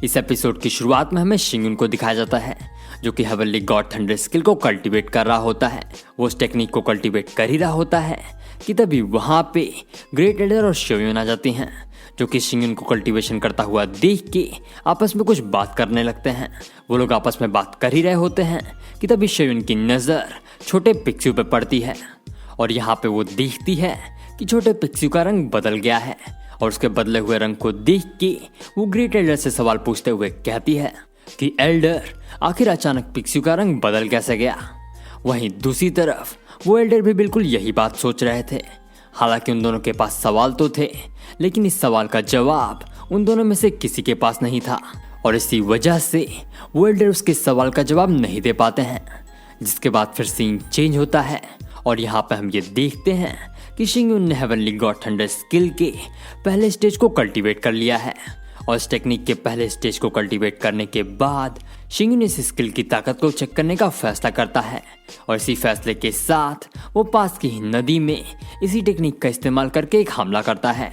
इस एपिसोड की शुरुआत में हमें शिंगुन को दिखाया जाता है जो कि हेवनली गॉड थंडर स्किल को कल्टीवेट कर रहा होता है। वो उस टेक्निक को कल्टीवेट कर ही रहा होता है कि तभी वहाँ पे ग्रेट एल्डर और शोयुन आ जाती हैं जो कि शिंगुन को कल्टीवेशन करता हुआ देख के आपस में कुछ बात करने लगते हैं। वो लोग आपस में बात कर ही रहे होते हैं कि तभी शोयुन की नज़र छोटे पिक्स्यू पे पड़ती है और यहाँ पे वो देखती है कि छोटे पिक्स्यू का रंग बदल गया है और उसके बदले हुए रंग को देख के वो ग्रेट एल्डर से सवाल पूछते हुए कहती है कि एल्डर, आखिर अचानक पिक्स्यू का रंग बदल कैसे गया। वहीं दूसरी तरफ वो एल्डर भी बिल्कुल यही बात सोच रहे थे। हालांकि उन दोनों के पास सवाल तो थे, लेकिन इस सवाल का जवाब उन दोनों में से किसी के पास नहीं था और इसी वजह से वो एल्डर उसके सवाल का जवाब नहीं दे पाते हैं। जिसके बाद फिर सीन चेंज होता है और यहाँ पे हम ये देखते हैं कि शिंगुन ने हेवनली गॉड थंडर स्किल के पहले स्टेज को कल्टीवेट कर लिया है और इस टेक्निक के पहले स्टेज को कल्टीवेट करने के बाद शिंगुन इस स्किल की ताकत को चेक करने का फैसला करता है और इसी फैसले के साथ वो पास की ही नदी में इसी टेक्निक का इस्तेमाल करके एक हमला करता है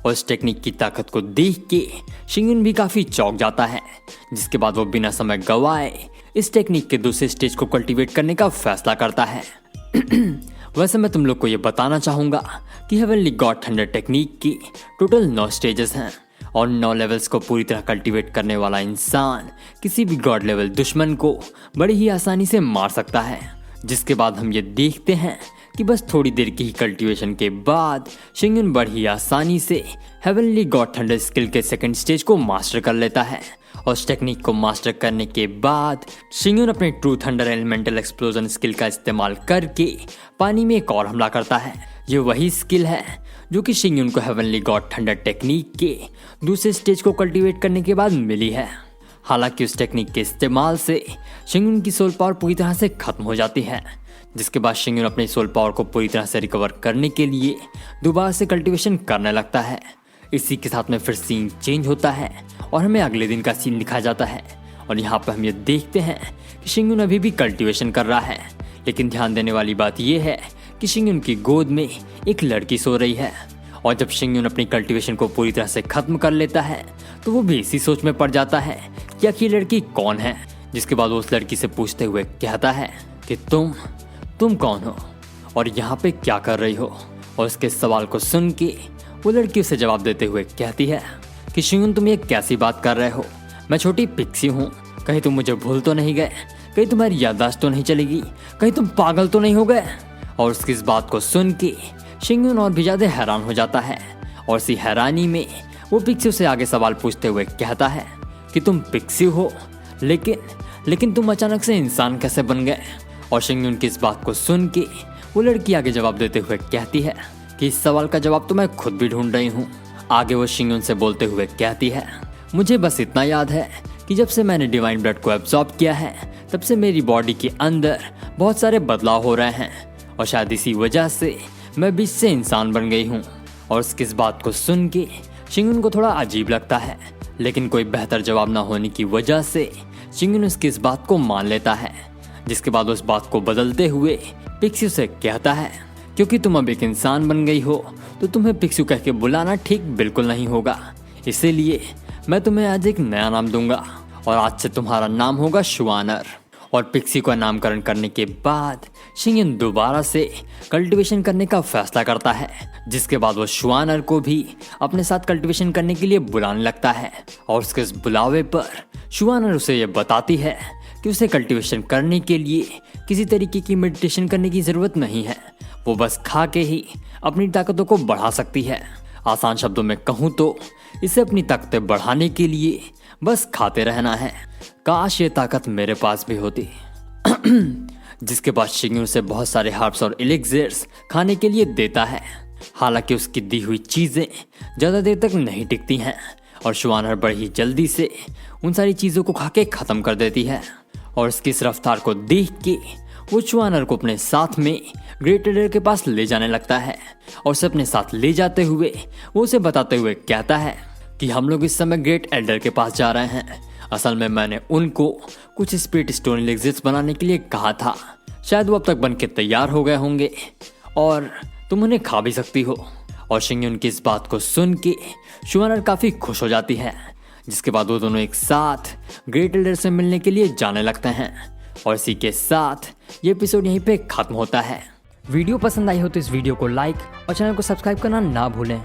और इस टेक्निक की ताकत को देख के शिंगुन भी काफी चौंक जाता है। जिसके बाद वो बिना समय गवाए इस टेक्निक के दूसरे स्टेज को कल्टीवेट करने का फैसला करता है। वैसे मैं तुम लोग को ये बताना चाहूँगा कि हेवनली गॉड थंडर टेक्निक की टोटल 9 स्टेजेस हैं और 9 लेवल्स को पूरी तरह कल्टीवेट करने वाला इंसान किसी भी गॉड लेवल दुश्मन को बड़ी ही आसानी से मार सकता है। जिसके बाद हम ये देखते हैं कि बस थोड़ी देर की ही कल्टीवेशन के बाद शिंगुन बड़ी ही आसानी से हेवनली गॉड थंडर स्किल के सेकंड स्टेज को मास्टर कर लेता है और इस टेक्निक को मास्टर करने के बाद शिंगुन अपने true thunder elemental explosion skill का इस्तेमाल करके पानी में एक और हमला करता है। ये वही स्किल है जो कि शिंगुन को हेवनली गॉड थंडर टेक्निक के दूसरे स्टेज को कल्टीवेट करने के बाद मिली है। हालांकि उस टेक्निक के इस्तेमाल से शिंगुन की सोल पावर पूरी तरह से खत्म हो जाती है। जिसके बाद शिंगुन अपनी सोल पावर को पूरी तरह से रिकवर करने के लिए दोबारा से कल्टीवेशन करने लगता है। इसी के साथ में फिर सीन चेंज होता है और हमें अगले दिन का सीन दिखाया जाता है और यहाँ पर हम ये देखते हैं कि शिंगुन अभी भी कल्टीवेशन कर रहा है। लेकिन ध्यान देने वाली बात यह है कि शिंगुन की गोद में एक लड़की सो रही है और जब शिंगुन अपनी कल्टीवेशन को पूरी तरह से खत्म कर लेता है तो वो भी इसी सोच में पड़ जाता है कि आखिर लड़की कौन है। जिसके बाद वो उस लड़की से पूछते हुए कहता है कि तुम कौन हो और यहाँ पे क्या कर रही हो। और उसके सवाल को सुन के वो लड़की उसे जवाब देते हुए कहती है कि शिंगुन, तुम ये कैसी बात कर रहे हो। मैं छोटी पिक्सी हूँ, कहीं तुम मुझे भूल तो नहीं गए, कहीं तुम्हारी याददाश्त तो नहीं चलेगी, कहीं तुम पागल तो नहीं हो गए। और उसकी इस बात को सुन के शिंगुन और भी ज्यादा हैरान हो जाता है और इसी हैरानी में वो पिक्सी से आगे सवाल पूछते हुए कहता है कि तुम पिक्सी हो, लेकिन तुम अचानक से इंसान कैसे बन गए। और शिंगुन की इस बात को सुन के वो लड़की आगे जवाब देते हुए कहती है कि इस सवाल का जवाब तो मैं खुद भी ढूंढ रही हूँ। आगे वो शिंगुन से बोलते हुए कहती है, मुझे बस इतना याद है कि जब से मैंने डिवाइन ब्लड को एब्जॉर्ब किया है तब से मेरी बॉडी के अंदर बहुत सारे बदलाव हो रहे हैं और शायद इसी वजह से मैं बीच से इंसान बन गई हूँ। और उसकी इस बात को सुन के शिंगुन को थोड़ा अजीब लगता है, लेकिन कोई बेहतर जवाब ना होने की वजह से शिंगुन उसकी इस बात को मान लेता है। जिसके बाद उस बात को बदलते हुए पिक्स्यू से कहता है, क्योंकि तुम अब एक इंसान बन गई हो तो तुम्हें पिक्स्यू कह के बुलाना ठीक बिल्कुल नहीं होगा। इसीलिए मैं तुम्हें आज एक नया नाम दूंगा और आज से तुम्हारा नाम होगा शुआनर। और पिक्स्यू का नामकरण करने के बाद शिंगुन दोबारा से कल्टीवेशन करने का फैसला करता है। जिसके बाद वो शुआनर को भी अपने साथ कल्टीवेशन करने के लिए बुलाने लगता है और उसके इस बुलावे पर शुआनर उसे ये बताती है कि उसे कल्टीवेशन करने के लिए किसी तरीके की मेडिटेशन करने की ज़रूरत नहीं है, वो बस खा के ही अपनी ताकतों को बढ़ा सकती है। आसान शब्दों में कहूँ तो इसे अपनी ताकतें बढ़ाने के लिए बस खाते रहना है। काश ये ताकत मेरे पास भी होती। जिसके बाद शिंगुन से बहुत सारे हर्ब्स और एलिक्सिर्स खाने के लिए देता है। हालांकि उसकी दी हुई चीज़ें ज़्यादा देर तक नहीं टिकती हैं और शुआनर बड़ी ही जल्दी से उन सारी चीज़ों को खा के ख़त्म कर देती है। और उसकी इस रफ्तार को देख के वो शुआनर को अपने साथ में ग्रेट एल्डर के पास ले जाने लगता है और उसे अपने साथ ले जाते हुए वो उसे बताते हुए कहता है कि हम लोग इस समय ग्रेट एल्डर के पास जा रहे हैं। असल में मैंने उनको कुछ स्पिरिट स्टोन एलिक्सिर्स बनाने के लिए कहा था, शायद वो अब तक बन के तैयार हो गए होंगे और तुम उन्हें खा भी सकती हो। और शिंगयुन की इस बात को सुन के शुअनर काफ़ी खुश हो जाती है, जिसके बाद वो दोनों एक साथ ग्रेट एल्डर से मिलने के लिए जाने लगते हैं। और इसी के साथ ये एपिसोड यहीं पे खत्म होता है। वीडियो पसंद आई हो तो इस वीडियो को लाइक और चैनल को सब्सक्राइब करना ना भूलें।